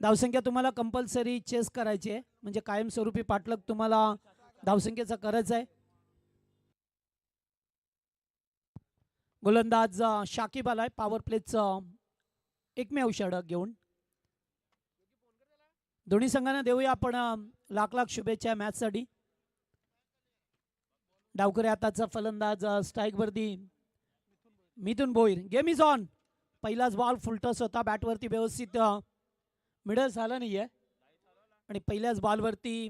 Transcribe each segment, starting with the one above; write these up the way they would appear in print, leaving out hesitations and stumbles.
धावसंख्या तुम्हाला compulsory chess करायची आहे, म्हणजे कायमस्वरूपी पाठलाग तुम्हाला धावसंख्येचा करायचा आहे. गोलंदाज शाकिब आलाय पॉवर प्लेचं एकमेव षटक घेऊन. दोन्ही संघांना देऊया आपण लाख लाख शुभेच्छा मॅचसाठी. डावकरी आताचा फलंदाज स्ट्राईक वरती Mithun Bhoir. Game is on. पहिलाच बॉल फुलटॉस होता, बॅटवरती व्यवस्थित मिडल झाला नाहीये आणि पहिल्याच बॉलवरती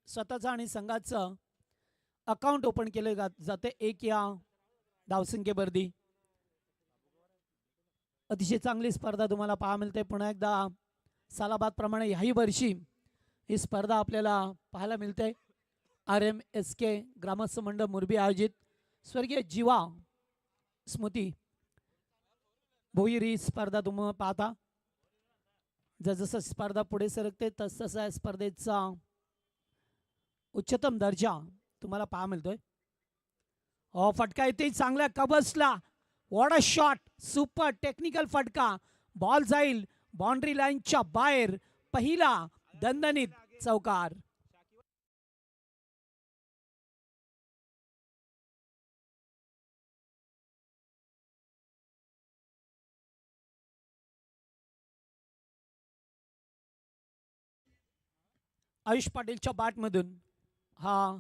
स्वतःचा आणि संघाचं अकाउंट ओपन केले जाते 1 या धावसंख्येवरती. अतिशय चांगली स्पर्धा तुम्हाला पाहायला मिळते. पुन्हा एकदा सालाबाद प्रमाणे याही वर्षी ही स्पर्धा आपल्याला पाहायला मिळते. RMSK ग्रामस्थ मंडळ मुरबी आयोजित स्वर्गीय जीवा स्मृती भोईर ही स्पर्धा तुम्ही पाहता. जसं स्पर्धा पुढे सरकते तसं या स्पर्धेचा उच्चतम दर्जा तुम्हाला पाहायला मिळतोय. फटका येते चांगल्या कबसला. What a shot. Super technical फटका. बॉल जाईल बाउंड्री लाईनच्या बाहेर. पहिला दणदणीत चौकार. आयुष पाटीलच्या बॅटमधून हा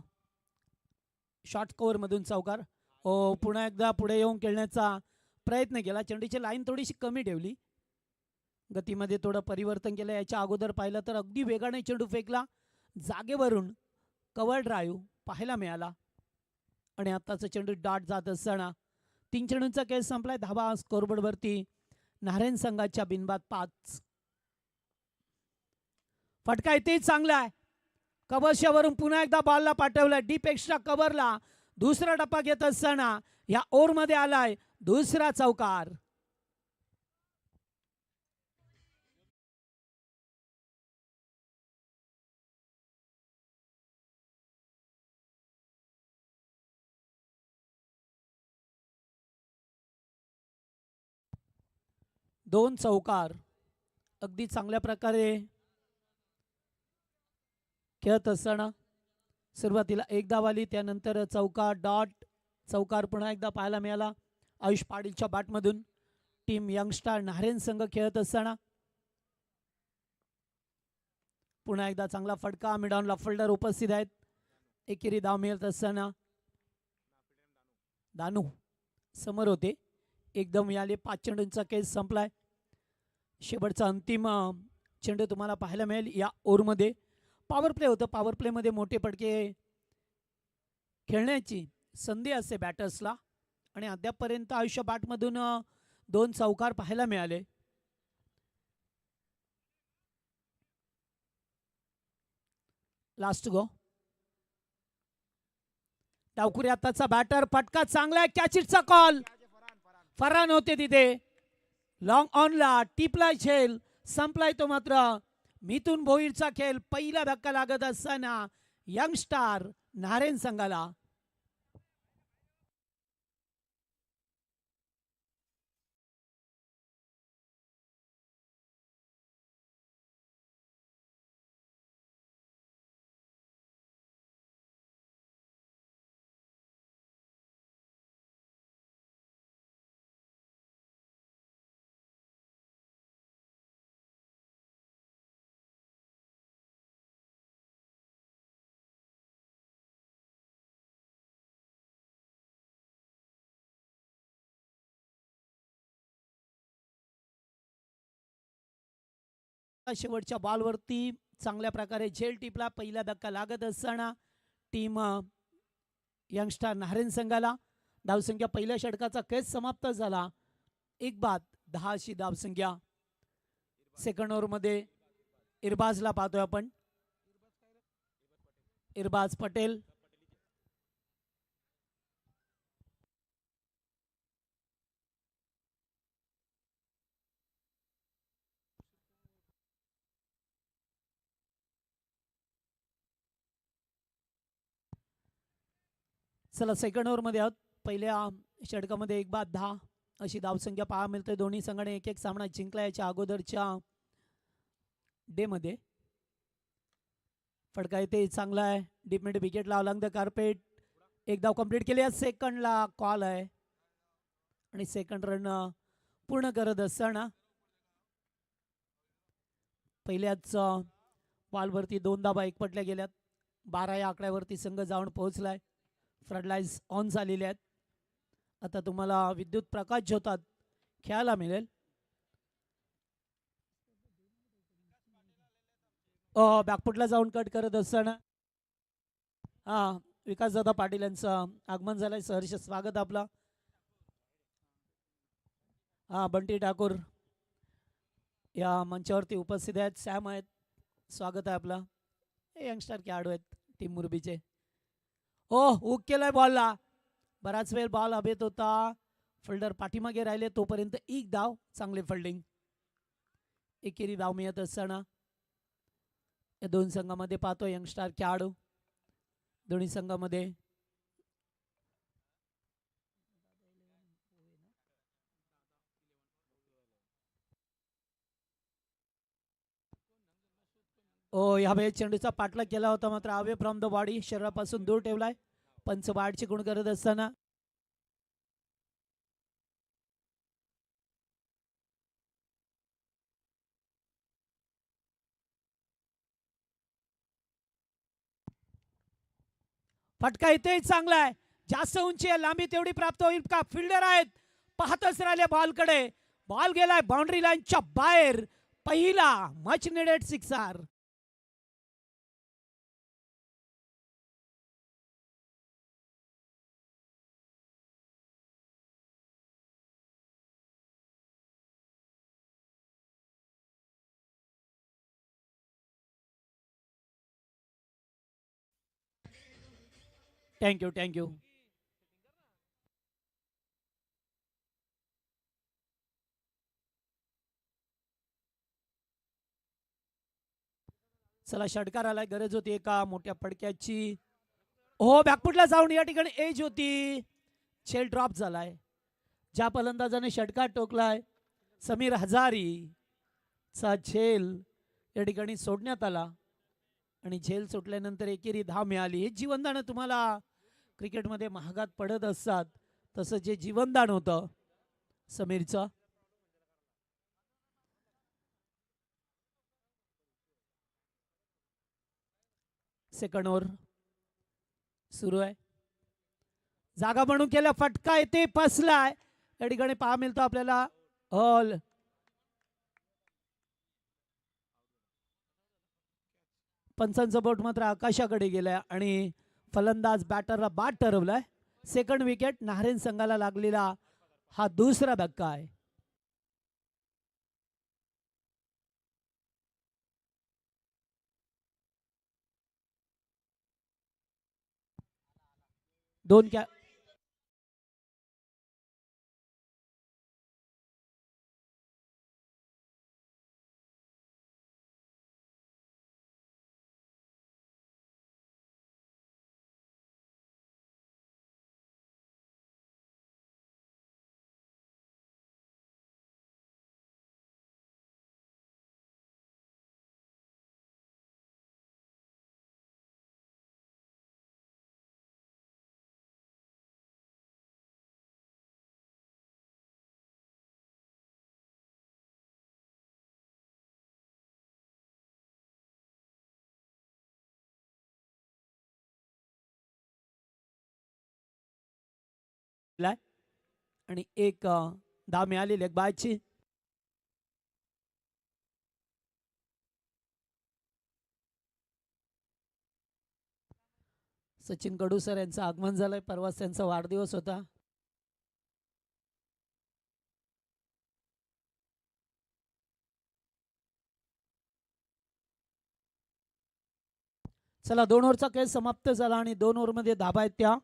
शॉर्ट कव्हरमधून चौकार. पुन्हा एकदा पुढे येऊन खेळण्याचा प्रयत्न केला. चेंडूची लाईन थोडीशी कमी ठेवली, गतीमध्ये थोडं परिवर्तन केलं. याच्या अगोदर पाहिलं तर अगदी वेगाने चेंडू फेकला, जागेवरून कव्हर ड्राईव्ह पाहायला मिळाला आणि आताचा चेंडू डॉट जात असताना 3 चेंडूंचा खेळ संपलाय. धाबा स्कोरबोर्डवरती नारायण संघाच्या बिनबाद 5. फटका इथे चांगला आहे. कबरशावरून पुन्हा एकदा बॉलला पाठवलं डीप एक्स्ट्रा कव्हरला. दुसरा टप्पा घेत असताना या ओव्हरमध्ये आलाय दुसरा चौकार. दोन चौकार अगदी चांगल्या प्रकारे खेळत असताना सुरुवातीला एक धाव आली, त्यानंतर चौकार डॉट चौकार पुन्हा एकदा पाहायला मिळाला आयुष पाटीलच्या बॅटमधून. टीम यंगस्टार नारायण संघ खेळत असताना पुन्हा एकदा चांगला फटका. मिडॉन फिल्डर उपस्थित आहेत. एकेरी धाव मिळत असताना दानू समोर होते. एकदम मिळाले. 5 चेंडूंचा केस संपलाय. शेवटचा अंतिम चेंडू तुम्हाला पाहायला मिळेल या ओव्हरमध्ये. पॉवर प्ले होतं. पॉवर प्लेमध्ये मोठे फटके खेळण्याची संधी असते बॅटर्सला आणि अद्यापपर्यंत आयुष्य बॅटमधून 2 चौकार पाहायला मिळाले. लास्ट गो. डावखुरी आताचा बॅटर. फटका चांगला आहे. कॅचिटचा कॉल. फरान होते तिथे. लॉंग ऑनला टिपला खेळ संपलाय तो मात्र. मिथुन भोईरचा खेळ. पहिला धक्का लागत असताना यंगस्टार नारायण संघाला. शेवटच्या बॉलवरती चांगल्या प्रकारे झेल टिपला. पहिला धक्का लागत असताना टीम यंगस्टार नारायण संघाला. धावसंख्या पहिल्या षटकाचा केस समाप्त झाला. 1 बाद 10 अशी धावसंख्या. सेकंड ओव्हरमध्ये इरबाजला पाहतोय आपण. इरबाज पटेल. चला सेकंड ओव्हरमध्ये आहोत. पहिल्या षटकामध्ये 1 बाद 10 अशी धावसंख्या पाहायला मिळते. दोन्ही संघाने 1-1 सामना जिंकला. याच्या अगोदरच्या डे मध्ये फटका येते चांगला आहे. डीप मिड विकेटला अलॉंग द कार्पेट एक धाव कंप्लीट केली आहे. सेकंडला कॉल आहे आणि सेकंड रन पूर्ण करत असताना पहिल्याच बॉलवरती 2 धावा एकपटल्या गेल्यात. 12 या आकड्यावरती संघ जाऊन पोहोचलाय. फ्रंट लाईन्स ऑन झालेले आहेत. आता तुम्हाला विद्युत प्रकाश झोतात खेळायला मिळेल. बॅकफुटला जाऊन कट करत असताना विकासदादा पाटील यांचं आगमन झालंय. सहर्ष स्वागत आपलं. बंटी ठाकूर या मंचावरती उपस्थित आहेत. सॅम आहेत, स्वागत आहे आपलं. यंगस्टर खेळाडू आहेत टीम मुरबीचे. हुक केलाय बॉलला. बराच वेळ बॉल हवेत होता. फिल्डर पाठीमागे राहिले तोपर्यंत एक धाव. चांगले फिल्डिंग. एकेरी धाव मिळत असताना या दोन संघामध्ये पाहतो यंगस्टर खेळाडू. दोन्ही संघामध्ये यावेळी चेंडूचा पाठलाग केला होता मात्र अवे फ्रॉम द बॉडी शरीरापासून दूर ठेवलाय. पंच बाडची गुण करत असताना फटका इथे चांगला आहे. जास्त उंची आहे, लांबी तेवढी प्राप्त होईल का? फिल्डर आहेत, पाहतच राहिले बॉलकडे. बॉल गेलाय बाउंड्री लाईनच्या बाहेर. पहिला much needed sixer. Thank you thank you. चला षटकार आलाय. गरज होती एका मोठ्या फडक्याची. बॅकफुटला जाऊन या ठिकाणी एज होती. झेल ड्रॉप झालाय. ज्या फलंदाजाने षटकार टोकलाय समीर हजारी चा झेल या ठिकाणी सोडण्यात आला आणि झेल सुटल्यानंतर एकेरी धाव मिळाली. हे जीवनदान तुम्हाला क्रिकेटमध्ये महागात पडत असतात. तसं जे जीवनदान होतं समीरचं. सेकंड ओव्हर सुरू आहे. जागा बनवून केला. फटका येते, फसलाय. या ठिकाणी पहा मिळतो आपल्याला ऑल. पंचांचा बोट मात्र आकाशाकडे गेलाय आणि फलंदाज बॅटरला बाद ठरवलाय. Second wicket. नाहरेन संघाला लागलेला हा दुसरा धक्का आहे. दोन आणि एक धाव मिळाली लेग बायची. सचिन कडूसर यांचं आगमन झालंय. परवाच त्यांचा वाढदिवस होता. चला 2 ओव्हरचा खेळ समाप्त झाला आणि 2 ओव्हरमध्ये धाबा आहेत त्या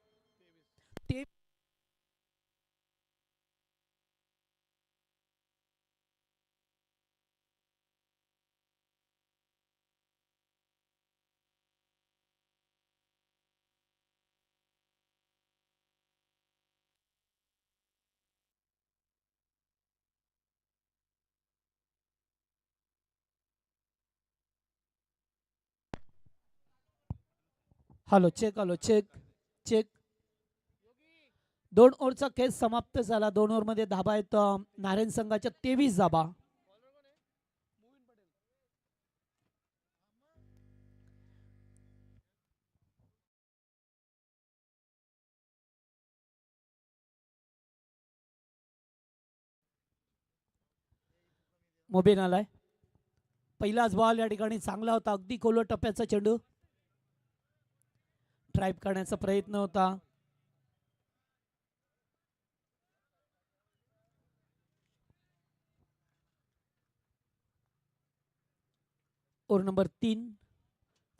hello check hello check check 2 ओव्हरचा खेळ समाप्त झाला. 2 ओव्हरमध्ये धाबा आहेत नारायण संघाच्या 23 धाबा. मोबेन आलाय. पहिलाच बॉल या ठिकाणी चांगला होता. अगदी खोल टप्प्याचा चेंडू ट्राईप करण्याचा प्रयत्न होता. ओव्हर नंबर 3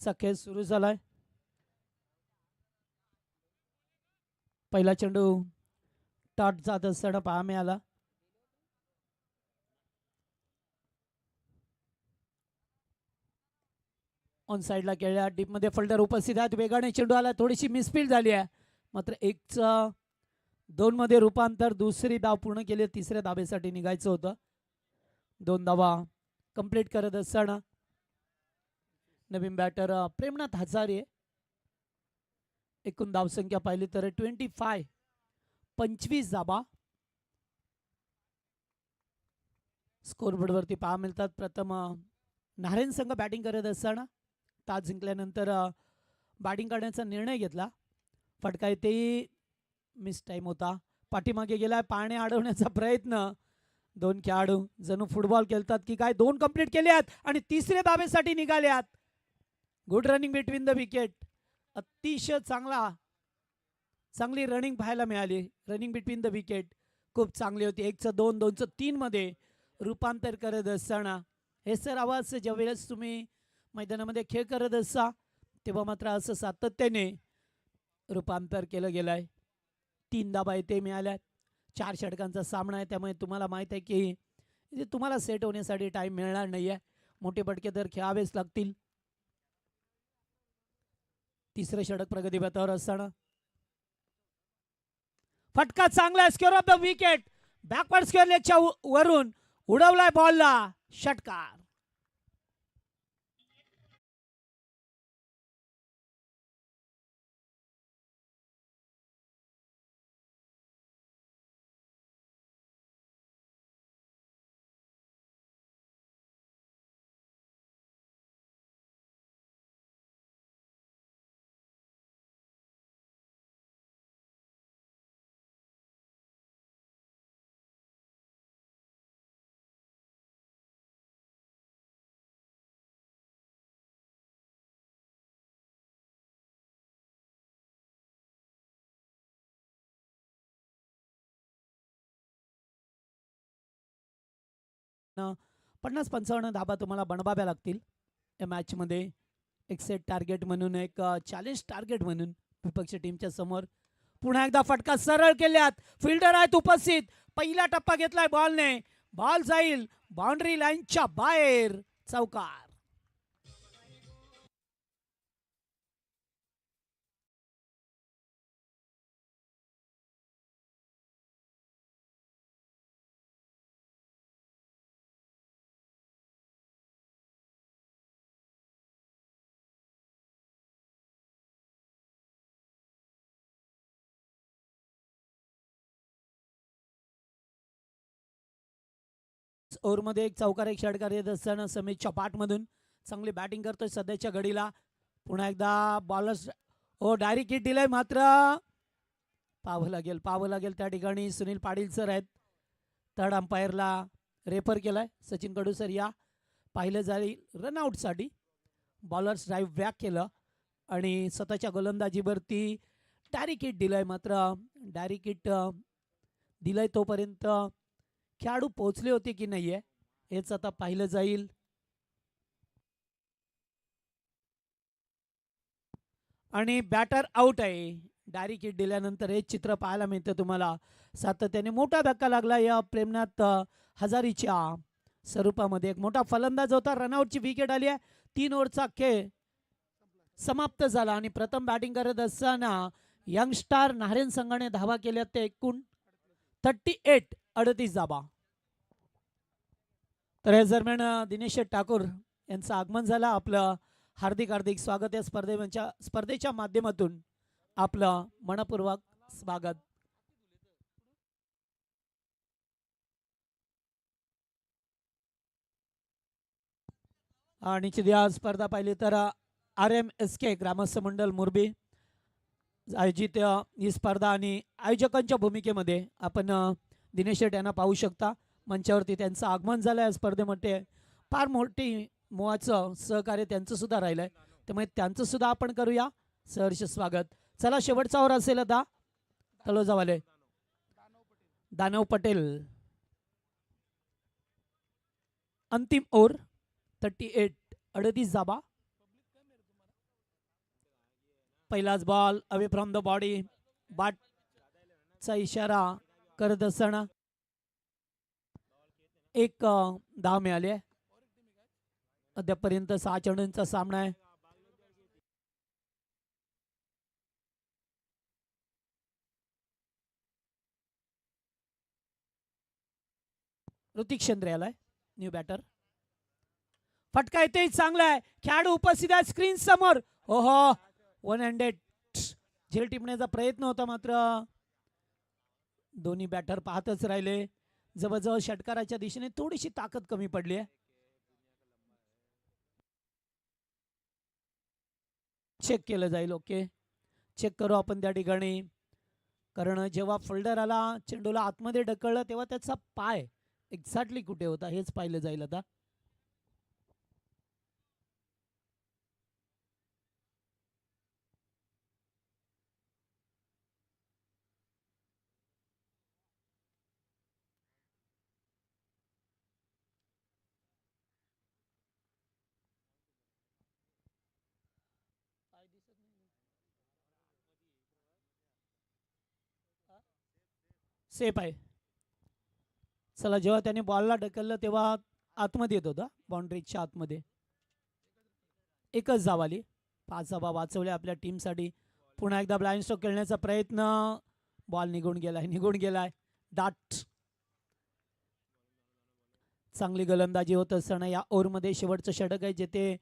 चा खेळ सुरू झालाय. पहिला चेंडू टॉट जात असताना पाहा मिळाला. ऑन साईडला खेळल्या. डीप मध्ये फिल्डर उपस्थित आहेत. वेगाने चेंडू आला. थोडीशी मिसफील्ड झाली आहे. मात्र 1-2 मध्ये रूपांतर. दुसरी धाव पूर्ण केली. तिसऱ्या धाबेसाठी निघायचं होतं. 2 धावा कंप्लीट करत असताना नवीन बॅटर प्रेमनाथ हजारे. एकूण धावसंख्या पाहिली तर 25 धाबा स्कोरबोर्डवरती पहा मिळतात. प्रथम नारायण संघ बॅटिंग करत असताना टॉस जिंकल्यानंतर बॅटिंग करण्याचा निर्णय घेतला. फटका येथेही मिस टाइम होता. पाठीमागे गेलाय. पाणी अडवण्याचा प्रयत्न. 2 खेळाडू जणू फुटबॉल खेळतात की काय. 2 कंप्लीट केले आहेत आणि तिसऱ्या धाबेसाठी निघाले आहेत. Good running between the wicket. अतिशय चांगली रनिंग पाहायला मिळाली. रनिंग बिटवीन द विकेट खूप चांगली होती. 1-2 2-3 मध्ये रूपांतर करत असताना हे सर आवाज ज्यावेळेस तुम्ही मैदानामध्ये खेळ करत असता तेव्हा मात्र असं सातत्याने रूपांतर केलं गेलंय. 3 धाबा इथे मिळाल्या. 4 षटकांचा सामना आहे. त्यामुळे तुम्हाला माहित आहे की तुम्हाला सेट होण्यासाठी टाइम मिळणार नाहीये. मोठे फटके तर खेळावेच लागतील. तिसरे षटक प्रगतीपथावर असताना फटका चांगला. Square off the wicket. Backward square लेगच्या वरून उडवलाय बॉलला. षटकार. न 50-55 धाबा तुम्हाला बनवाव्या लागतील या मॅच मध्ये. एक सेट टार्गेट म्हणून, एक चॅलेंज टार्गेट म्हणून विपक्ष टीमच्या समोर. पुन्हा एकदा फटका सरळ केल्यात. फिल्डर आहेत उपस्थित. पहिला टप्पा घेतलाय बॉलने. बॉल जाईल बाउंड्री लाईनच्या बाहेर. चौकार. ओव्हरमध्ये एक चौकार एक षटकार येत असताना समीर चपाटमधून चांगली बॅटिंग करतोय सध्याच्या घडीला. पुन्हा एकदा बॉलर्स डायरेक्ट हिट दिलाय. मात्र पाहावं लागेल त्या ठिकाणी सुनील पाटील सर आहेत. थर्ड अंपायरला रेफर केलाय. सचिन कडू सर या. पाहिलं जाईल रनआउटसाठी. बॉलर्स ड्राईव्ह बॅक केलं आणि स्वतःच्या गोलंदाजीवरती डायरेक्ट हिट दिलंय. मात्र डायरेक्ट हिट दिलंय तोपर्यंत खेळाडू पोहोचले होते की नाहीये हेच आता पाहिलं जाईल. आणि बॅटर आउट आहे. डायरेक्ट हिट दिल्यानंतर हे चित्र पाहायला मिळतं तुम्हाला. सातत्याने मोठा धक्का लागला या प्रेमनाथ हजारीच्या स्वरूपामध्ये. एक मोठा फलंदाज होता. रनआउटची विकेट आली आहे. 3 ओव्हरचा खेळ समाप्त झाला आणि प्रथम बॅटिंग करत असताना यंगस्टार नारायण संघाने धावा केल्या ते एकूण 38 धावा. तर या दरम्यान दिनेश ठाकूर यांचं आगमन झालं. आपलं हार्दिक हार्दिक स्वागत या स्पर्धेच्या माध्यमातून आपलं मनपूर्वक स्वागत. आणि या स्पर्धा पाहिली तर RMSK ग्रामस्थ मंडळ मुरबी आयोजित ही स्पर्धा आणि आयोजकांच्या भूमिकेमध्ये आपण दिनेश शेट यांना पाहू शकता. मंचावरती त्यांचं आगमन झालं आहे. स्पर्धेमध्ये फार मोठी मोहाचं सहकार्य त्यांचं सुद्धा राहिलं आहे, त्यामुळे त्यांचं सुद्धा आपण करूया सहर्ष स्वागत. चला शेवटचा ओव्हर असेल आता तलोजावाले दानव पटेल. अंतिम ओव्हर 38 38 धाबा. पहिलाच ball away from the body. चा इशारा करत असताना एक धाव मिळाली आहे. अद्यापर्यंत 6 चेंडूंचा सामना आहे. ऋतिक शेंद्रे आलाय न्यू बॅटर. फटका येते चांगला आहे. खेळाडू उपस्थित आहे स्क्रीन समोर. ओहो 100 झेल टिपण्याचा प्रयत्न होता, मात्र दोन्ही बॅटर पाहतच राहिले. जवळजवळ षटकाराच्या दिशेने थोडीशी ताकद कमी पडली आहे. चेक केलं जाईल. ओके चेक करू आपण त्या ठिकाणी, कारण जेव्हा फोल्डर आला चेंडूला आतमध्ये ढकललं तेव्हा त्याचा पाय एक्झॅक्टली कुठे होता हेच पाहिलं जाईल आता. सेफ आहे. चला जेव्हा त्याने बॉलला ढकललं तेव्हा आतमध्ये येत होता, बाउंड्रीच्या आतमध्ये. एकच धाव आली. 5 धावा वाचवल्या आपल्या टीमसाठी. पुन्हा एकदा ब्लाइंड स्ट्रोक खेळण्याचा प्रयत्न. बॉल निघून गेलाय. डाट. चांगली गोलंदाजी होत असताना या ओव्हरमध्ये शेवटचं षटक आहे, जेथे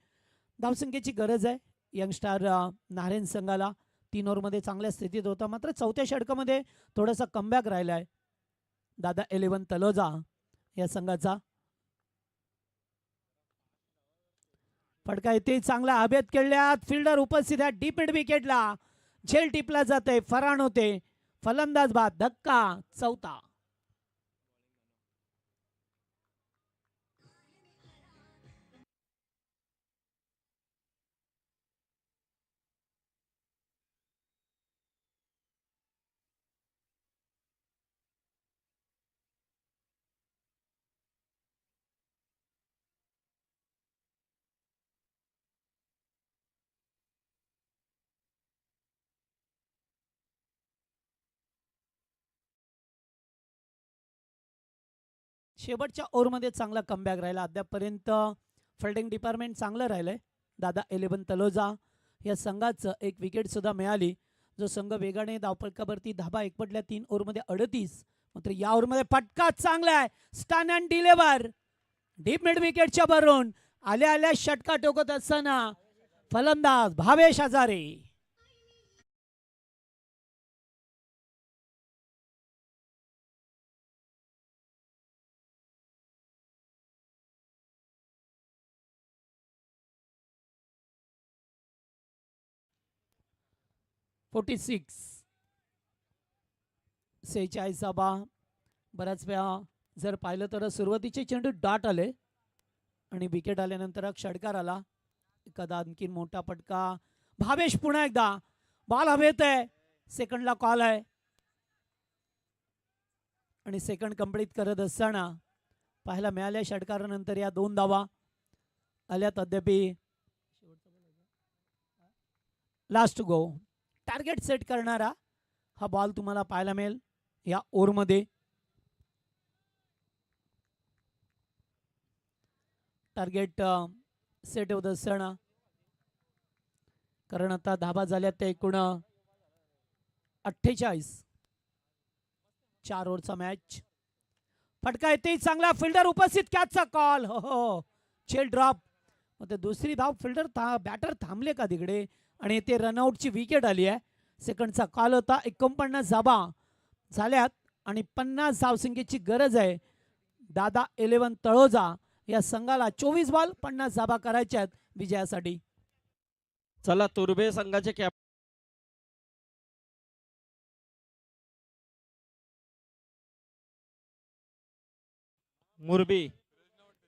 धावसंख्येची गरज आहे. यंगस्टार नारायण संघाला 3 ओव्हरमध्ये चांगल्या स्थितीत होता, मात्र चौथ्या षटकामध्ये थोडासा कमबॅक राहिला आहे दादा 11 तलोजा या संघाचा. फटका येथे चांगला हवेत खेळल्यात. फिल्डर उपस्थित आहे डीप मिड विकेटला. झेल टिपला जाते. फराण होते. फलंदाज बाद. धक्का. चौथा. शेवटच्या ओव्हरमध्ये चांगला कमबॅक राहिला. अद्यापर्यंत फिल्डिंग डिपार्टमेंट चांगलं राहिलंय. दादा 11 तलोजा या संघाचं एक विकेट सुद्धा मिळाली. जो संघ वेगाने धावफलकावरती धाबा एकवटल्या 3 ओव्हरमध्ये 38. मात्र या ओव्हरमध्ये फटका चांगला आहे. स्टन अँड डिलिव्हर डीप मिड विकेटच्या भरून आल्या षटका टोकत असताना फलंदाज भावेश हजारे. (46) 46 बऱ्याच वेळा जर पाहिलं तर सुरुवातीचे चेंडू डॉट आले आणि विकेट आल्यानंतर षटकार आला. एखादा आणखी मोठा फटका. भावेश पुन्हा एकदा बॉल हवेत आहे. सेकंडला कॉल आहे आणि सेकंड कंप्लीट करत असताना पाहायला मिळाल्या षटकारानंतर या 2 धावा आल्यात. अद्यापी लास्ट गो टार्गेट सेट करणारा हा बॉल तुम्हाला पाहायला मिळेल या ओव्हरमध्ये. टार्गेट सेट होत असताना, कारण आता धाबा झाल्यात त्या एकूण 48. 4 ओव्हरचा मॅच. फटका येते चांगला. फिल्डर उपस्थित. कॅचचा कॉल. हो झेल ड्रॉप. मग ते दुसरी धाव फिल्डर बॅटर थांबले का तिकडे आणि ते रनआउटची विकेट आली आहे. सेकंडचा कॉल होता. 49 धाबा झाल्यात आणि 50 धावसंख्येची गरज आहे. दादा 11 तळोजा या संघाला 24 बॉल 50 धाबा करायच्या आहेत विजयासाठी. चला तुर्भे संघाचे कॅप्टन मुरबी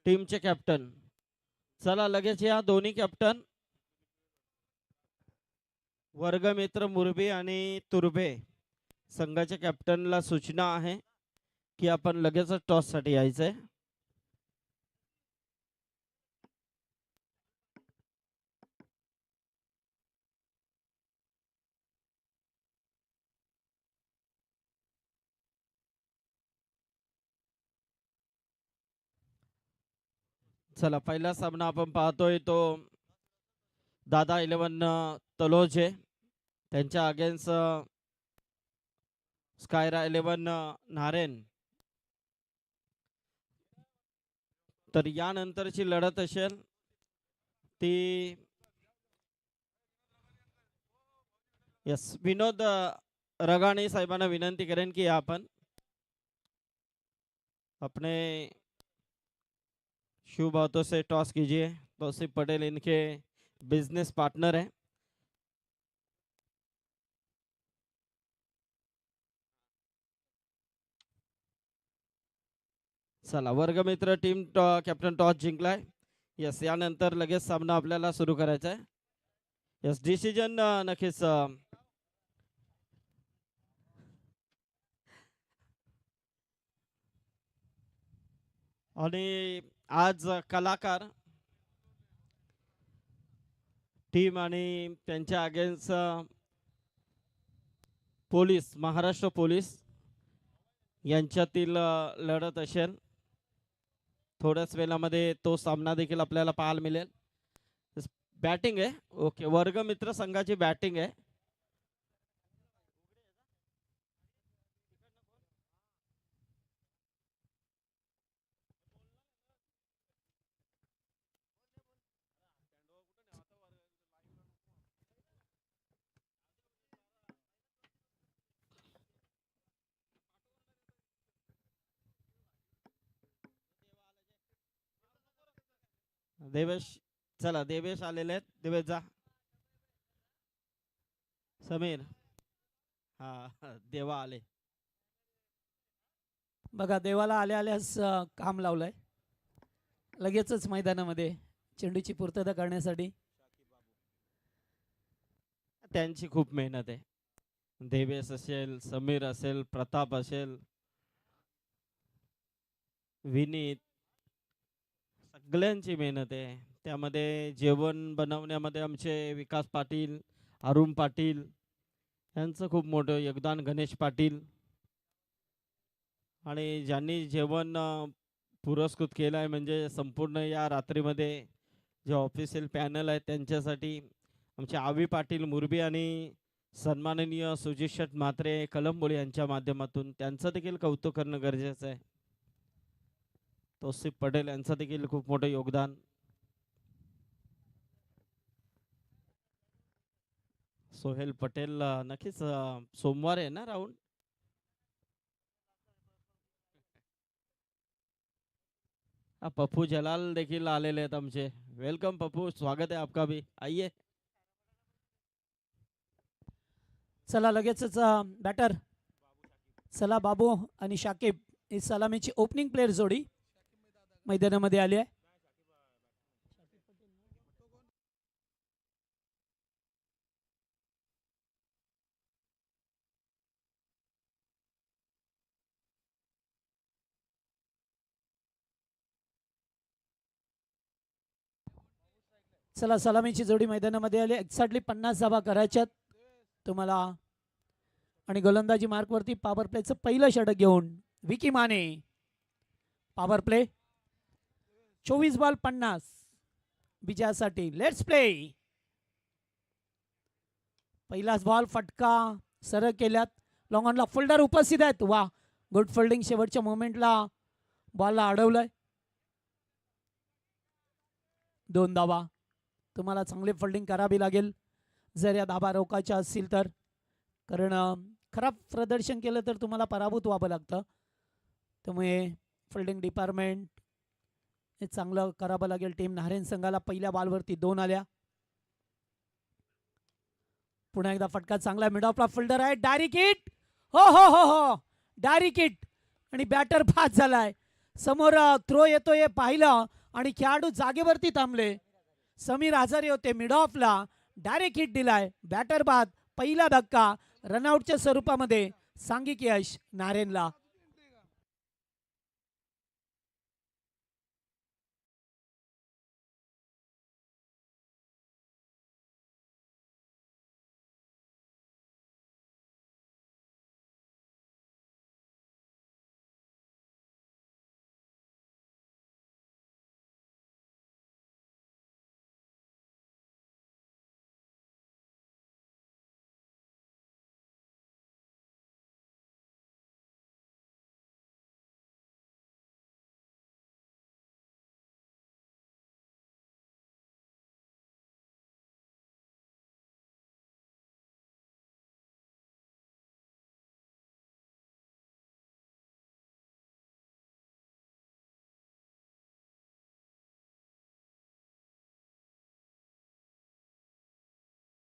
टीमचे कॅप्टन. चला लगेच या दोन्ही कॅप्टन वर्गमित्र मुरबी आणि तुर्भे संघाच्या कॅप्टनला सूचना आहे की आपण लगेच टॉस साठी यायचंय. चला पहिला सामना आपण पाहतोय तो दादा 11 तलोजे त्यांच्या अगेन्स्ट स्कायरा 11 नारेन. तर यानंतरची लढत असेल ती यस विनोद रगाणे साहेबांना विनंती करेन की आपण अपने शुभ हाथों से टॉस कीजिए. तौसीफ पटेल इनके बिजनेस पार्टनर है. चला वर्गमित्र टीम कॅप्टन टॉस जिंकलाय. यस यानंतर लगेच सामना आपल्याला सुरू करायचा आहे. यस डिसिजन नक्कीच आणि आज कलाकार टीम आणि त्यांच्या अगेन्स्ट पोलीस महाराष्ट्र पोलीस यांच्यातील लढत असेल. थोड्याच वेळामध्ये तो सामना देखील आपल्याला पाहायला मिळेल. बॅटिंग आहे. ओके वर्गमित्र संघाची बॅटिंग आहे. देवेश चला देवेश आलेले आहेत. देवेश जा. समीर हा देवा आले. बघा देवाला आल्या आल्यास काम लावलंय लगेचच मैदानामध्ये चेंडूची पूर्तता करण्यासाठी. त्यांची खूप मेहनत आहे. देवेश असेल समीर असेल प्रताप असेल विनीत सगळ्यांची मेहनत आहे. त्यामध्ये जेवण बनवण्यामध्ये आमचे विकास पाटील अरुण पाटील यांचं खूप मोठं योगदान. गणेश पाटील आणि ज्यांनी जेवण पुरस्कृत केलं आहे म्हणजे संपूर्ण या रात्रीमध्ये जे ऑफिशियल पॅनल आहे त्यांच्यासाठी आमचे आवी पाटील मुरबी आणि सन्माननीय सुजित शेठ म्हात्रे कलंबोली यांच्या माध्यमातून त्यांचं देखील कौतुक करणं गरजेचं आहे. तौसिफ पटेल यांचं देखील खूप मोठं योगदान. सोहेल पटेल नक्कीच सोमवार आहे ना राऊंड. पप्पू जलाल देखील आलेले आहेत आमचे. वेलकम पप्पू स्वागत है आपका भी आइए. चला लगेचच बॅटर चला बाबू आणि शाकिब ही सलामीची ओपनिंग प्लेयर जोडी मैदानामध्ये आली आहे. चला सलामीची जोडी मैदानामध्ये आली. एक्झॅक्टली 50 धावा करायच्यात तुम्हाला आणि गोलंदाजी मार्कवरती पॉवर प्लेचं पहिलं षटक घेऊन Vicky Mane. Power play 24 ball 50 विजयासाठी. Let's play. पहिलाच बॉल फटका सरळ केल्यात. लॉंग ऑनला फिल्डर उपस्थित आहेत. वा गुड फिल्डिंग. शेवटच्या मोमेंटला बॉलला अडवलंय. 2 धावा. तुम्हाला चांगली फिल्डिंग करावी लागेल जर या धावा रोखायच्या असतील तर, कारण खराब प्रदर्शन केलं तर तुम्हाला पराभूत व्हावं लागतं. त्यामुळे फिल्डिंग डिपार्टमेंट हे चांगलं करावं लागेल. टीम नारायण संघाला पहिल्या बॉलवरती 2 आल्या. पुन्हा एकदा फटका चांगला, मिड ऑफला फिल्डर आहे, डायरेक्ट हिट. हो हो हो हो, डायरेक्ट हिट आणि बॅटर बाद झालाय. समोर थ्रो येतोय पाहिलं आणि खेळाडू जागेवरती थांबले. समीर हजारे होते मिड ऑफला, डायरेक्ट हिट दिलाय, बॅटर बाद. पहिला धक्का रनआउटच्या स्वरूपामध्ये सांघिक यश नारायणला.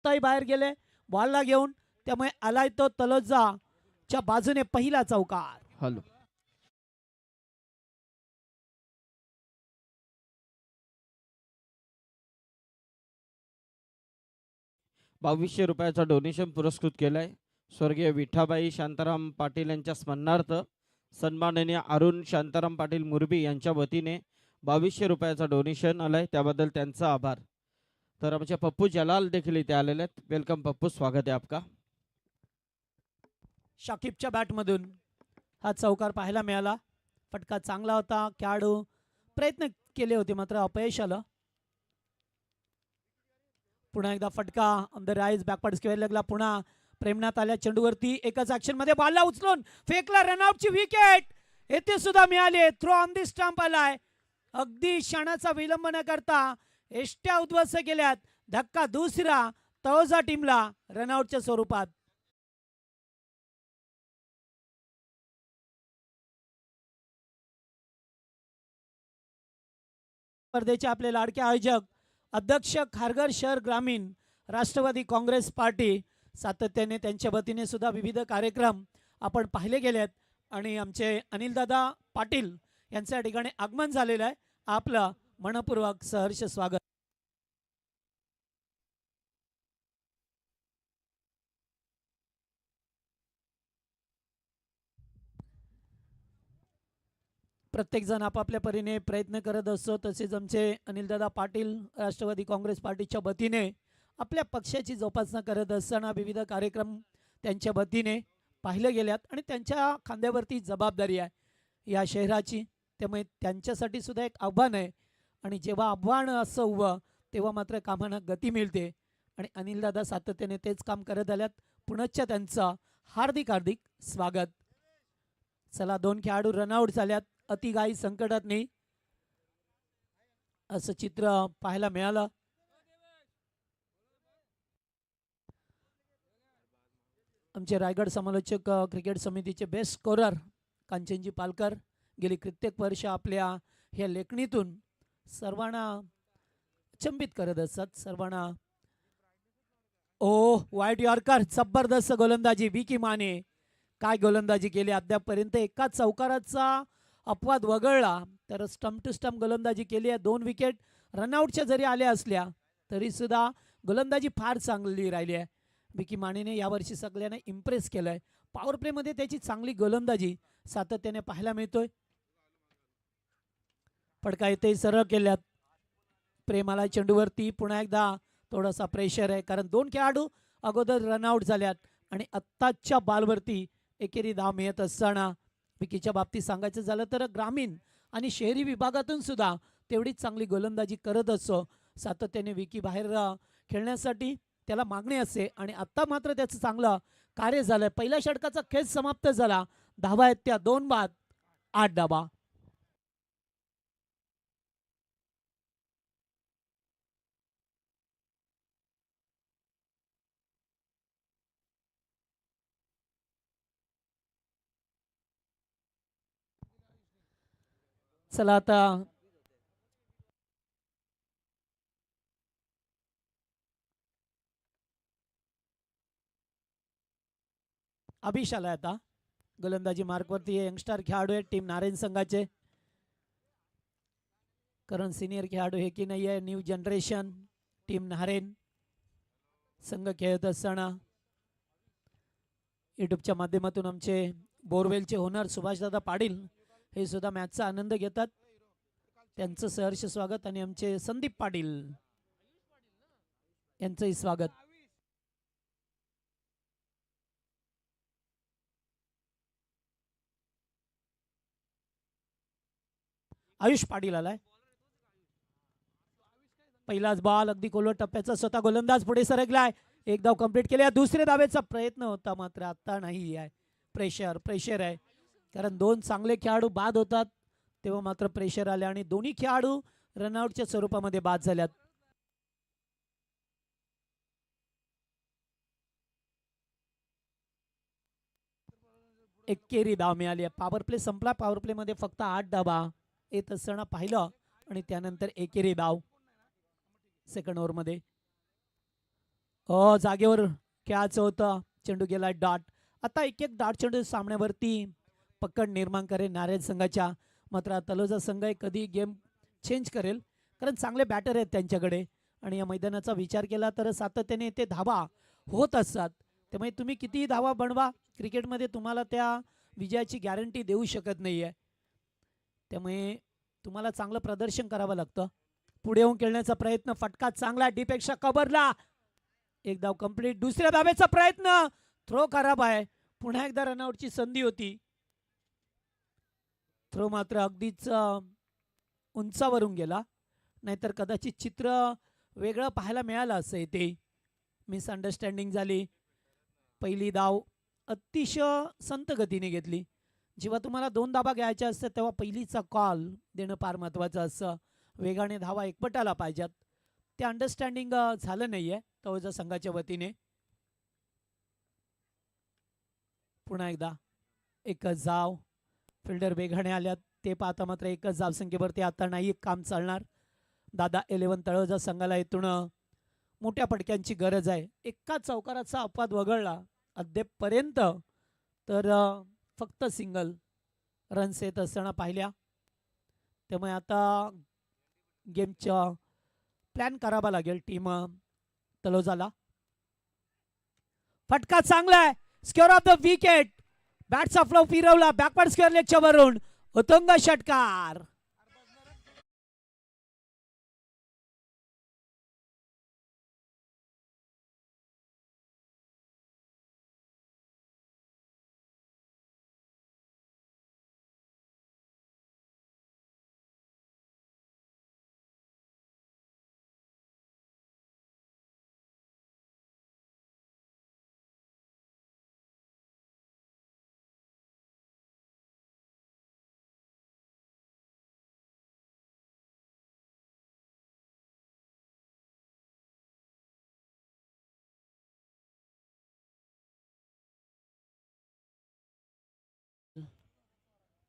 बाहेर गेले बॉलला घेऊन, त्यामुळे आलाय तो तलोजाच्या बाजूने पहिला चौकार. हॅलो 2200 रुपयाचा डोनेशन पुरस्कृत केलाय स्वर्गीय विठाबाई शांताराम पाटील यांच्या स्मरणार्थ. सन्माननीय अरुण शांताराम पाटील मुरबी यांच्या वतीने 2200 रुपयाचा डोनेशन आलाय, त्याबद्दल त्यांचा आभार. तर आमचे पप्पू जलाल देखील इथे आलेले आहेत. वेलकम पप्पू, स्वागत आहे आपका. शाकिबच्या बॅटमधून हा चौकार पाहायला मिळाला. फटका चांगला होता, खेळाडू प्रयत्न केले होते मात्र अपयश आलं. पुन्हा एकदा फटका on the rise, backward square लेगला पुन्हा प्रेमनाथ आल्या चेंडूवरती. एकच ऍक्शन मध्ये बॉलला उचलून फेकला, रनआउटची विकेट येथे सुद्धा मिळाली. थ्रो ऑन दी स्टंप आलाय. अगदी क्षणाचा विलंब न करता एष्ट्या उद्ध्वस्त केल्यात. धक्का दुसरा तळोजा टीमला रनआउटच्या स्वरूपात. स्पर्धेचे आपले लाडके आयोजक अध्यक्ष खारघर शहर ग्रामीण राष्ट्रवादी काँग्रेस पार्टी सातत्याने त्यांच्या वतीने सुद्धा विविध कार्यक्रम आपण पाहिले गेलेत आणि आमचे अनिलदादा पाटील यांच्या ठिकाणी आगमन झालेलं आहे. आपलं मनपूर्वक सहर्ष स्वागत. प्रत्येक जण आपापल्या परीने प्रयत्न करत असतो. तसेच आमचे अनिलदादा पाटील राष्ट्रवादी काँग्रेस पार्टीच्या वतीने आपल्या पक्षाची जोपासना करत असताना विविध कार्यक्रम त्यांच्या वतीने पाहिले गेल्यात आणि त्यांच्या खांद्यावरती जबाबदारी आहे या शहराची. त्यामुळे त्यांच्यासाठी सुद्धा एक आव्हान आहे आणि जेव्हा आव्हान असं उभं तेव्हा मात्र कामांना गती मिळते आणि अनिलदादा सातत्याने तेच काम करत आल्यात. पुनश्च त्यांचं हार्दिक हार्दिक स्वागत. चला, 2 खेळाडू रनआउट झाल्यात अतिघाई संकटात नाही असं चित्र पाहायला मिळालं. आमचे रायगड समालोचक क्रिकेट समितीचे बेस्ट स्कोरर कांचनजी पालकर गेली कित्येक वर्ष आपल्या ह्या लेखणीतून सर्वांना अचंबित करत असतात. सर्वांना वाईट यॉर्कर, जबरदस्त गोलंदाजी. विकी माने काय गोलंदाजी केली अद्यापपर्यंत. एका चौकाराचा अपवाद वगळला तर स्टंप टू स्टंप गोलंदाजी केली आहे. 2 विकेट रनआउटच्या जरी आल्या असल्या तरी सुद्धा गोलंदाजी फार चांगली राहिली आहे. विकी मानेने यावर्षी सगळ्यांना इम्प्रेस केलंय. पॉवर प्लेमध्ये त्याची चांगली गोलंदाजी सातत्याने पाहायला मिळतोय. फटका येथे सरळ केल्यात. प्रेमाला चेंडूवरती पुन्हा एकदा थोडासा प्रेशर आहे कारण 2 खेळाडू अगोदर रनआउट झाल्यात आणि आत्ताच्या बॉलवरती एकेरी धाव मिळत असताना विकीच्या बाबतीत सांगायचं झालं तर ग्रामीण आणि शहरी विभागातून सुद्धा तेवढीच चांगली गोलंदाजी करत असतो. सातत्याने विकी बाहेर खेळण्यासाठी त्याला मागणी असते आणि आत्ता मात्र त्याचं चांगलं कार्य झालंय. पहिल्या षटकाचा खेळ समाप्त झाला. धावा आहेत त्या 2 बाद 8 धावा. चला आता अभिष आलाय आता गोलंदाजी मार्कवरती. यंगस्टर खेळाडू आहेत टीम नारायण संघाचे. कारण सिनियर खेळाडू हे की नाही आहे. न्यू जनरेशन टीम नारायण संघ खेळत असताना यूट्यूबच्या माध्यमातून आमचे बोरवेलचे ओनर सुभाषदादा पाटील हे सुद्धा मॅचचा आनंद घेतात. त्यांचं सहर्ष स्वागत आणि आमचे संदीप पाटील यांचंही स्वागत. आयुष पाटील आलाय. पहिलाच बॉल अगदी कोलवट टप्प्याचा. स्वतः गोलंदाज पुढे सरकलाय. एक धाव कंप्लीट केली. दुसऱ्या धावेचा प्रयत्न होता मात्र आता नाही आहे. प्रेशर आहे कारण दोन चांगले खेळाडू बाद होतात तेव्हा मात्र प्रेशर आले आणि दोन्ही खेळाडू रनआउटच्या स्वरूपामध्ये बाद झाल्यात. एकेरी धाव मिळाली. पॉवर प्ले संपला. पॉवर प्ले मध्ये फक्त 8 धावा येत असताना पाहिलं आणि त्यानंतर एकेरी धाव सेकंड ओव्हर मध्ये. जागेवर खेळायचं होतं. चेंडू गेला डॉट. आता एक डॉट चेंडू सामन्यावरती पकड निर्माण करेल नारायण संघाच्या. मात्र तलोजा संघ कधी गेम चेंज करेल कारण चांगले बॅटर आहेत त्यांच्याकडे आणि या मैदानाचा विचार केला तर सातत्याने ते धावा होत असतात. त्यामुळे तुम्ही कितीही धावा बनवा क्रिकेटमध्ये तुम्हाला त्या विजयाची गॅरंटी देऊ शकत नाही आहे. त्यामुळे तुम्हाला चांगलं प्रदर्शन करावं लागतं. पुढे येऊन खेळण्याचा प्रयत्न. फटका चांगला डीपेक्षा कव्हरला. एक धाव कंप्लीट. दुसऱ्या धावेचा प्रयत्न. थ्रो खराब आहे. पुन्हा एकदा रनआउटची संधी होती. थ्रो मात्र अगदीच उंचावरून गेला नाहीतर कदाचित चित्र वेगळं पाहायला मिळालं असं. इथे मिसअंडरस्टँडिंग झाली. पहिली धाव अतिशय संत गतीने घेतली. जेव्हा तुम्हाला 2 धावा घ्यायच्या असतात तेव्हा पहिलीचा कॉल देणं फार महत्त्वाचं असतं. वेगाने धावा एकपटाला पाहिजेत. ते अंडरस्टँडिंग झालं नाहीये तळोजा संघाच्या वतीने. पुन्हा एकदा एकच धाव. फिल्डर वेगाने आल्यात ते पाहता मात्र एकच धावसंख्येवरती आता नाही काम चालणार. दादा 11 तळोजा संघाला इथून मोठ्या फटक्यांची गरज आहे. एका चौकाराचा अपवाद वगळला अद्यापपर्यंत तर फक्त सिंगल रन्स येत असताना पाहिल्या. त्यामुळे आता गेमचा प्लॅन करावा लागेल टीम तलोजाला. फटका चांगला आहे. Square off the wicket. बॅटचा फ्लो फिरवला बॅकवर्ड स्क्वेअर लेगच्या वरून. उत्तुंग षटकार.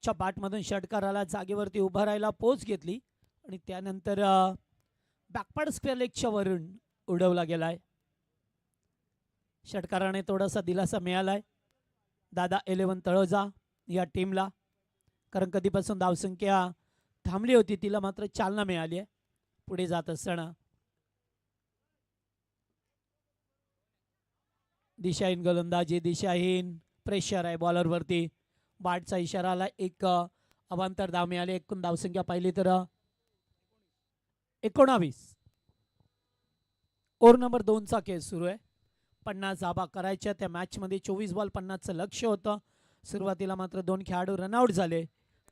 बॅटमधून षटकार आला. जागेवरती उभा राहायला पोच घेतली आणि त्यानंतर बॅकवर्ड स्क्वेअर लेगच्या वरून उडवला गेलाय. षटकाराने थोडासा दिलासा मिळालाय दादा 11 तळोजा या टीमला. कारण कधीपासून धावसंख्या थांबली होती तिला मात्र चालना मिळाली आहे पुढे जात असताना. दिशाहीन गोलंदाजी. दिशाहीन प्रेशर आहे बॉलरवरती. बाटचा इशारा आला. एक अवांतर धाव मिळाले. एकूण धावसंख्या पाहिली तर 19. ओव्हर नंबर 2 चा खेळ सुरू आहे. 50 धावा करायच्या त्या मॅच मध्ये. 24 बॉल 50चं लक्ष होतं. सुरुवातीला मात्र 2 खेळाडू रनआउट झाले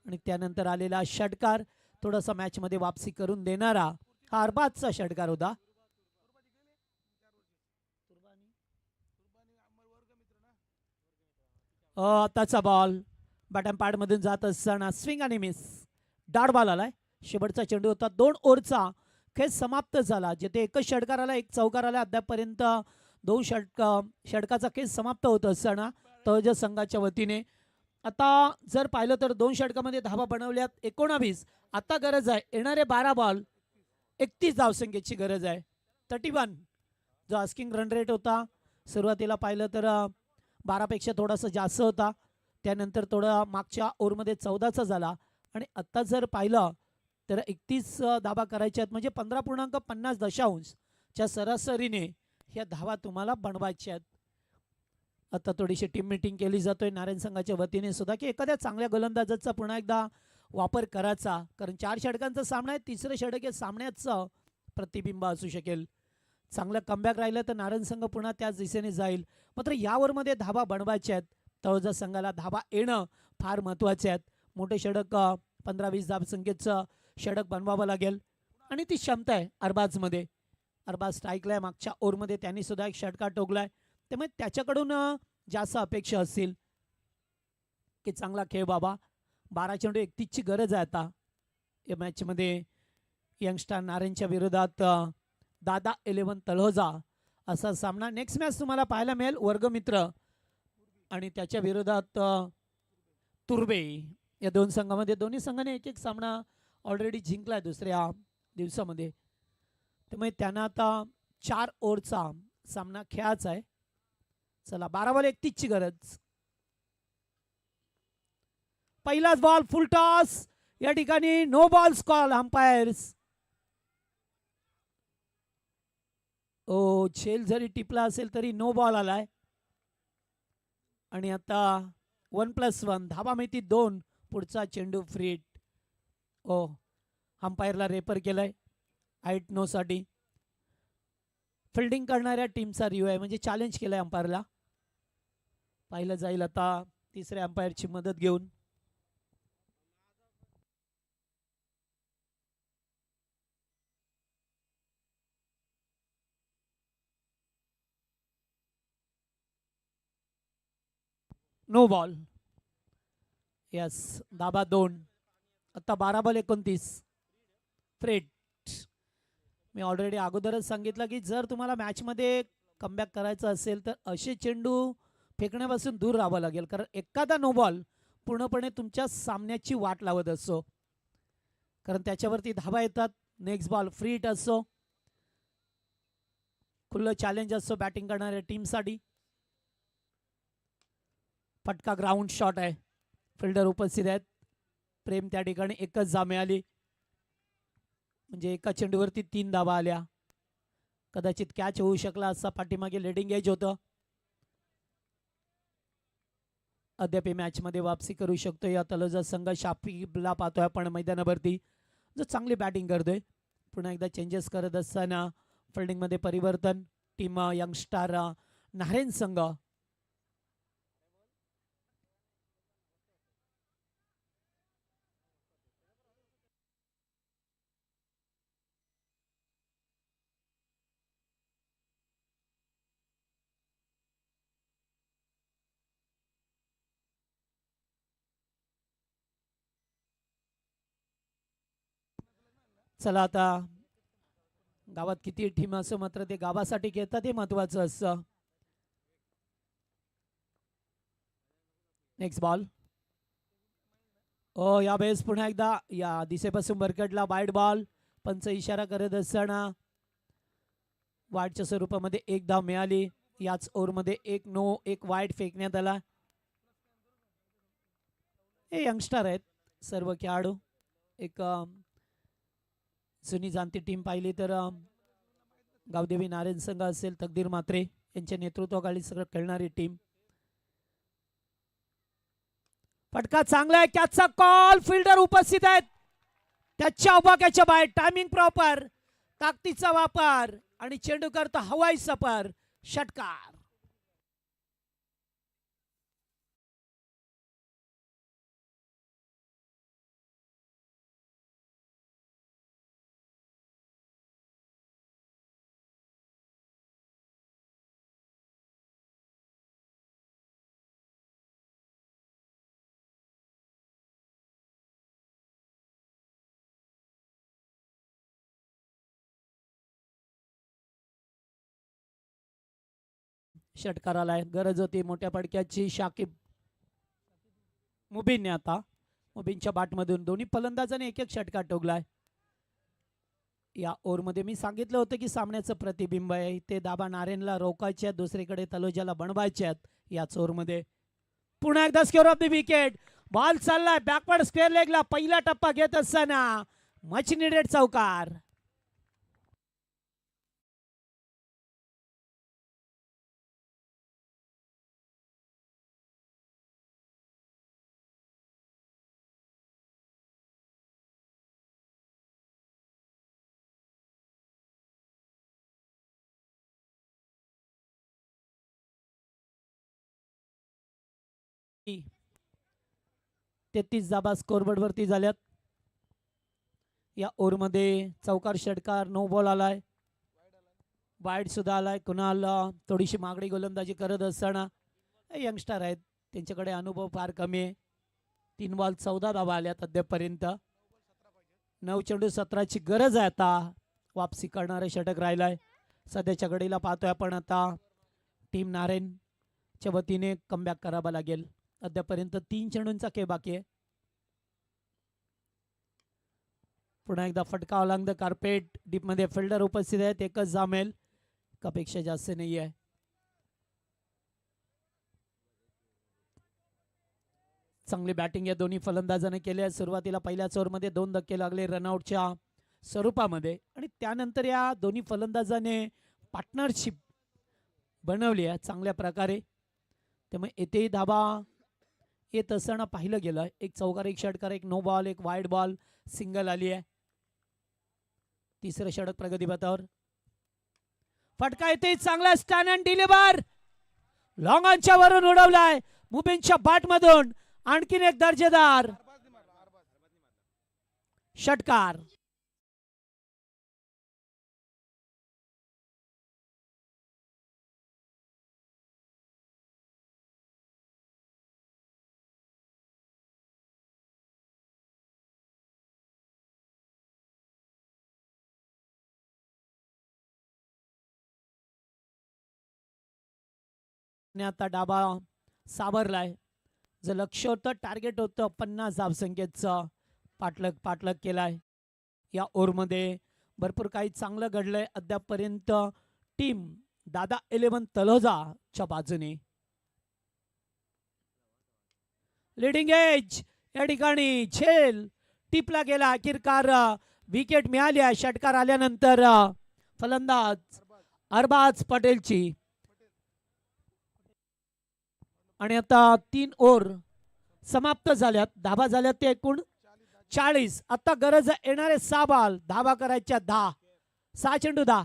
आणि त्यानंतर आलेला षटकार थोडासा मॅच मध्ये वापसी करून देणारा हा अरबाजचा षटकार होता. आताचा बॉल बॅटम पॅड मधून जात असताना स्विंग आणि मिस. डॉट बॉल आलाय. शेवटचा चेंडू होता. 2 ओव्हरचा खेळ समाप्त झाला. जिथे एकच षटकार आला एक चौकार आला. अद्यापर्यंत 2 षटकाचा खेळ समाप्त होत असताना तळोजा संघाच्या वतीने आता जर पाहिलं तर 2 षटकामध्ये धावा बनवल्यात 19. आता गरज आहे येणारे 12 बॉल 31 धावसंख्येची गरज आहे. 31 जो आस्किंग रन रेट होता सुरुवातीला पाहिलं तर 12 पेक्षा थोडासा जास्त होता. त्यानंतर थोडा मागच्या ओव्हरमध्ये 14चा झाला आणि आत्ता जर पाहिलं तर 31 धावा करायच्या आहेत म्हणजे 15.50 च्या सरासरीने ह्या धावा तुम्हाला बनवायच्या आहेत. आता थोडीशी टीम मीटिंग केली जातोय नारायण संघाच्या वतीने सुद्धा की एखाद्या चांगल्या गोलंदाजाचा पुन्हा एकदा वापर करायचा, कारण 4 षटकांचा सामना आहे. तिसरं षटक हे सामन्याचं प्रतिबिंब असू शकेल. चांगलं कमबॅक राहिलं तर नारायण संघ पुन्हा त्याच दिशेने जाईल. मात्र या ओव्हरमध्ये धावा बनवायच्या आहेत. तळोजा संघाला धावा येणं फार महत्त्वाचे आहेत. मोठे षटक 15-20 धावसंख्येचं षटक बनवावं लागेल आणि ती क्षमता आहे अरबाजमध्ये. अरबाज स्ट्राईकला आहे, मागच्या ओव्हरमध्ये त्यांनी सुद्धा एक षटकार ठोकलाय. त्यामुळे त्याच्याकडून जास्त अपेक्षा असतील की चांगला खेळ बाबा. 12 चेंडू 31ची गरज आहे आता या मॅचमध्ये. यंगस्टार नारायणच्या विरोधात दादा 11 तळोजा असा सामना. नेक्स्ट मॅच तुम्हाला पाहायला मिळेल वर्गमित्र आणि त्याच्या विरोधात तुर्बे. या दोन संघामध्ये दोन्ही संघाने एक एक सामना ऑलरेडी जिंकला आहे दुसऱ्या दिवसामध्ये. त्यामुळे त्यांना आता 4 ओव्हरचा सामना खेळायचा आहे. चला 12 बॉल 31ची गरज. पहिलाच बॉल फुल टॉस. या ठिकाणी नो बॉल्स कॉल अंपायर्स. ओ झेल जरी टिपला असेल तरी नो बॉल आलाय आणि आता 1+1 धावा मिळती 2. पुढचा चेंडू फ्रीट. ओ अंपायरला रेफर केलाय आईट नो साठी. फिल्डिंग करणाऱ्या टीमचा रिव्ह्यू आहे म्हणजे चॅलेंज केलंय अंपायरला. पाहिलं जाईल आता तिसऱ्या अंपायरची मदत घेऊन. No ball. यस धाबा 2. आता 12 बॉल 29. फ्रेट. मी ऑलरेडी अगोदरच सांगितलं की जर तुम्हाला मॅचमध्ये कमबॅक करायचं असेल तर असे चेंडू फेकण्यापासून दूर राहावं लागेल, कारण एखादा नो बॉल पूर्णपणे तुमच्या सामन्याची वाट लावत असतो, कारण त्याच्यावरती धावा येतात. नेक्स्ट बॉल फ्री हिट असतो, खुलं चॅलेंज असतो बॅटिंग करणाऱ्या टीमसाठी. फटका ग्राउंड शॉट आहे. फिल्डर उपस्थित आहेत. प्रेम त्या ठिकाणी एकच जा मिळाली म्हणजे एका चेंडूवरती 3 धावा आल्या. कदाचित कॅच होऊ शकला असता, पाठीमागे लेडिंग एज होतं. अद्याप मॅच मध्ये वापसी करू शकतो या तलोजा संघ. शाफीला पाहतोय आपण मैदानावरती जो चांगली बॅटिंग करतोय. पुन्हा एकदा चेंजेस करत असताना फिल्डिंग मध्ये परिवर्तन. टीम यंगस्टार नारायण संघ चला आता गावात किती टीम असो मात्र ते गावासाठी खेळतात हे महत्वाचं असतं. Next ball. ओ या वेळेस पुन्हा एकदा या दिशेपासून बरकटला वाईड बॉल. पंच इशारा करत असताना वाईडच्या स्वरूपामध्ये 1 धाव मिळाली. याच ओव्हरमध्ये 1 नो 1 वाईड फेकण्यात आला. हे यंगस्टर आहेत सर्व खेळाडू. एक जुनी जाणती टीम पाहिली तर गावदेवी नारायण संघ असेल, तकदीर म्हात्रे यांच्या नेतृत्वाखाली सगळं खेळणारी टीम. फटका चांगला आहे. कॅचचा कॉल. फिल्डर उपस्थित आहेत. त्याच्या उभाक्याच्या बाहेर. Timing proper. ताकदीचा वापर आणि चेंडू करतो हवाई सफर. षटकार. षटकाराला गरज होती मोठ्या फटक्याची. शाकिब मुबीनने आता मुबीनच्या बॅटमधून दोन्ही फलंदाजाने एक एक षटकार ठोकलाय. या ओव्हरमध्ये मी सांगितलं होतं की सामन्याचं प्रतिबिंब आहे. ते दाबा नारेनला रोखायचे आहेत, दुसरीकडे तलोजाला बनवायचे आहेत. याच ओव्हरमध्ये पुन्हा एकदा square off the wicket. Ball चाललाय बॅकवर्ड स्क्वेअर लेगला. पहिला टप्पा घेत असताना मच निडेड चौकार. ती 33 धाबा स्कोरबोर्ड वरती झाल्यात. या ओव्हरमध्ये चौकार षटकार, नो बॉल आलाय, वाईड सुद्धा आलाय. कुणाल थोडीशी मागणी गोलंदाजी करत असताना यंगस्टर आहेत, त्यांच्याकडे अनुभव फार कमी आहे. 3 बॉल 14 धाबा आल्यात अद्यापपर्यंत. 9 चेंडू 17ची गरज आहे. आता वापसी करणारे षटक राहिलाय. सध्याच्या घडीला पाहतोय आपण आता टीम नारेनच्या वतीने कमबॅक करावा लागेल. अद्यापर्यंत 3 चेंडूंचा खेळ बाकी आहे. पुन्हा एकदा फटका अलॉंग द कार्पेट. डीप मध्ये फिल्डर उपस्थित आहेत. एकच जामेल, एकापेक्षा जास्त नाही आहे. चांगली बॅटिंग या दोन्ही फलंदाजाने केली आहे. सुरुवातीला पहिल्याच ओव्हरमध्ये 2 धक्के लागले रनआउटच्या स्वरूपामध्ये आणि त्यानंतर या दोन्ही फलंदाजाने पार्टनरशिप बनवली आहे चांगल्या प्रकारे. त्यामुळे येथेही धाबा येत असताना पाहिलं गेलं. एक चौकार, एक षटकार, एक नो बॉल, एक वाईड बॉल, सिंगल आली आहे. तिसरं षटक प्रगतीपथावर. फटका येते चांगला स्टॅन अँड डिलिव्हर. लॉंग ऑनच्या वरून उडवलाय मुबीनच्या बॅटमधून. आणखीन एक दर्जेदार षटकार. आता डाबा सावरलाय. जे लक्ष होतं, टार्गेट होतं 50 धावसंख्येचं, पाठलग केलाय. या ओव्हरमध्ये भरपूर काही चांगलं घडलंय अद्यापपर्यंत. टीम दादा 11 तलोजाच्या बाजूने लीडिंग एज. या ठिकाणी झेल टिपला गेला. अखेरकार विकेट मिळाली आहे. षटकार आल्यानंतर फलंदाज अरबाज पटेलची. आणि आता 3 ओव्हर समाप्त झाल्यात. धाबा झाल्यात ते एकूण 40. आता गरज येणारे 6 बॉल. धाबा करायच्या 10. 6 चेंडू 10.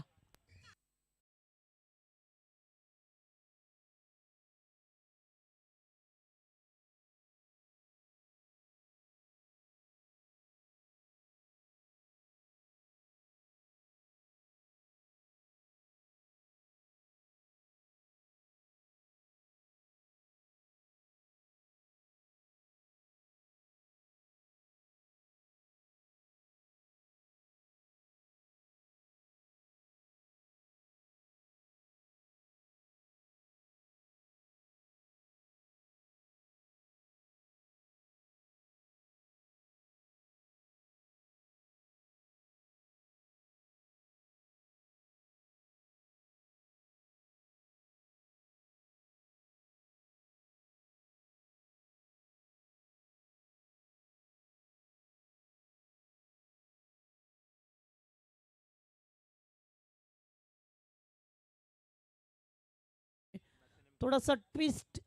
थोडासा ट्विस्ट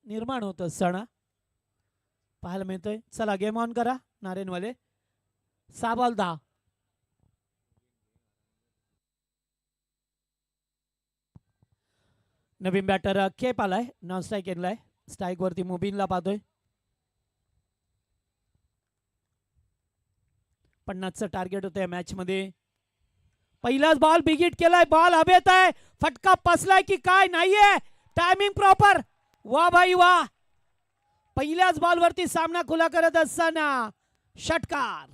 निर्माण होत असताना पाहायला मिळतोय. चला गेम ऑन करा नारेनवाले. 6 बॉल 10. नवीन बॅटर केप आलाय. नॉन स्ट्राईक केलाय. स्ट्राईक वरती मुबीनला पाहतोय. 50चं टार्गेट होतं या मॅच मध्ये. पहिलाच बॉल बिगिट केलाय. बॉल हवेत आहे. फटका पसलाय की काय नाहीये. Timing proper. वा भाई वा. पहिल्याच बॉल वरती सामना खुला करत असताना षटकार.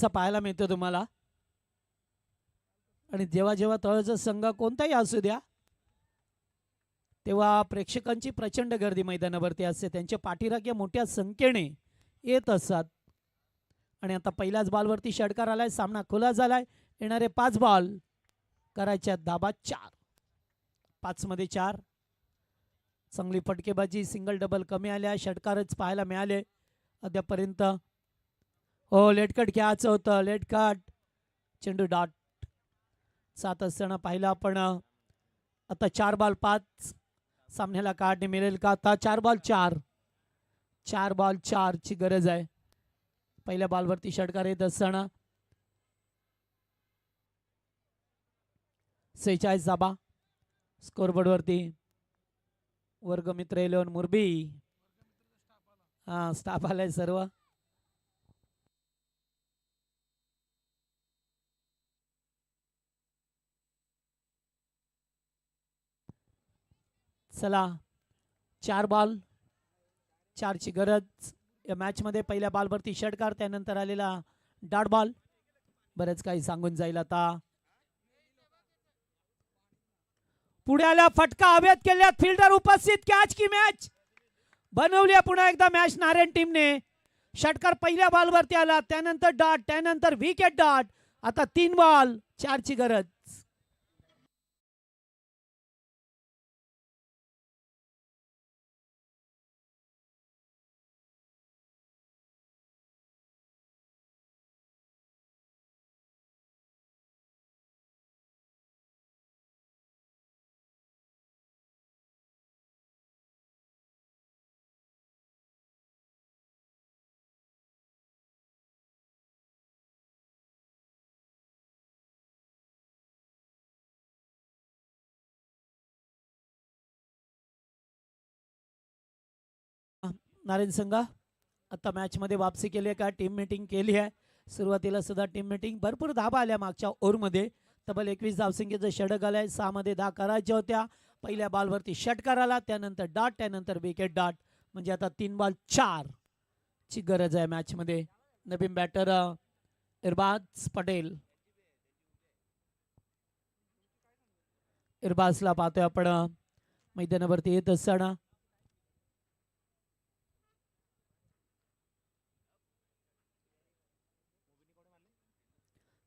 पाहायला मिळतो तुम्हाला. आणि जेव्हा जेव्हा तळोजा संघ कोणताही असू द्या तेव्हा प्रेक्षकांची प्रचंड गर्दी मैदानावरती असते. त्यांचे पाठीराखे मोठ्या संख्येने येत असतात. आणि आता पहिल्याच बॉलवरती षटकार आलाय. सामना खुला झालाय. येणारे 5 बॉल करायच्या धाबा 4. 5 मध्ये 4. चांगली फटकेबाजी. सिंगल डबल कमी आल्या. षटकारच पाहायला मिळाले अद्यापर्यंत. हो लेटकट घ्यायचं होतं. लेटकट. चेंडू डॉट 7 असताना पाहिलं आपण. आता 4 बॉल 5. सामन्याला काढणे मिळेल का? आता 4 बॉल 4. 4 बॉल 4 ची गरज आहे. पहिल्या बॉलवरती षटकार येत असताना 46 धाबा स्कोरबोर्ड वरती. वर्गमित्र 11 मुरबी. हा स्टाफ आलाय सर्व. चला 4 बॉल 4 ची गरज या मॅच मध्ये. पहिल्या बॉलवरती षटकार त्यानंतर आलेला डॉट बॉल. बरेच काही सांगून जाईल आता. पुढे आला फटका हवेत केल्यात फिल्डर उपस्थित. कॅच की मॅच बनवली पुन्हा एकदा मॅच नारायण टीमने. षटकार पहिल्या बॉलवरती आला त्यानंतर डॉट त्यानंतर विकेट डॉट. आता 3 बॉल 4 ची गरज. नारायण संघ आता मॅच मध्ये वापसी केली आहे का? टीम मीटिंग केली आहे. सुरुवातीला सुद्धा टीम मीटिंग. भरपूर धाबा आल्या मागच्या ओव्हरमध्ये. तब्बल 21 धावसंख्येचं षटक आलंय. 6 मध्ये 10 करायच्या होत्या. पहिल्या बॉलवरती षटकार आला त्यानंतर डॉट त्यानंतर विकेट डॉट. म्हणजे आता 3 बॉल 4 ची गरज आहे मॅच मध्ये. नवीन बॅटर इरबाज पटेल. इरबाजला पाहतोय आपण मैदानावरती येत असताना.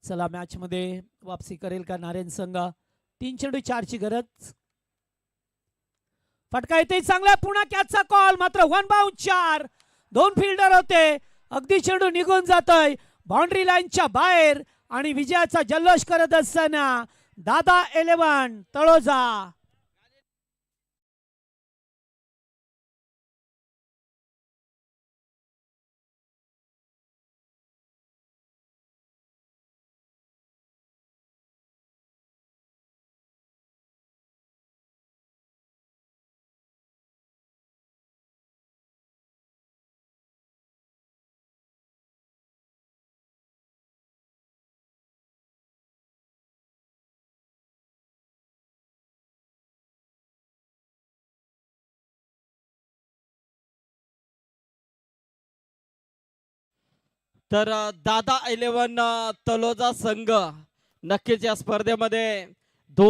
चला मॅच मध्ये वापसी करेल का नारायण संघ? 3 चेंडू 4 ची गरज. फटका येते चांगला. पुन्हा कॅचचा कॉल. मात्र 1 बाउंड 4. 2 फिल्डर होते. अगदी चेंडू निघून जातोय बाउंड्री लाईनच्या बाहेर. आणि विजयाचा जल्लोष करत असताना दादा 11 तळोजा. तर दादा 11 तलोजा संघ नक्कीच या स्पर्धेमध्ये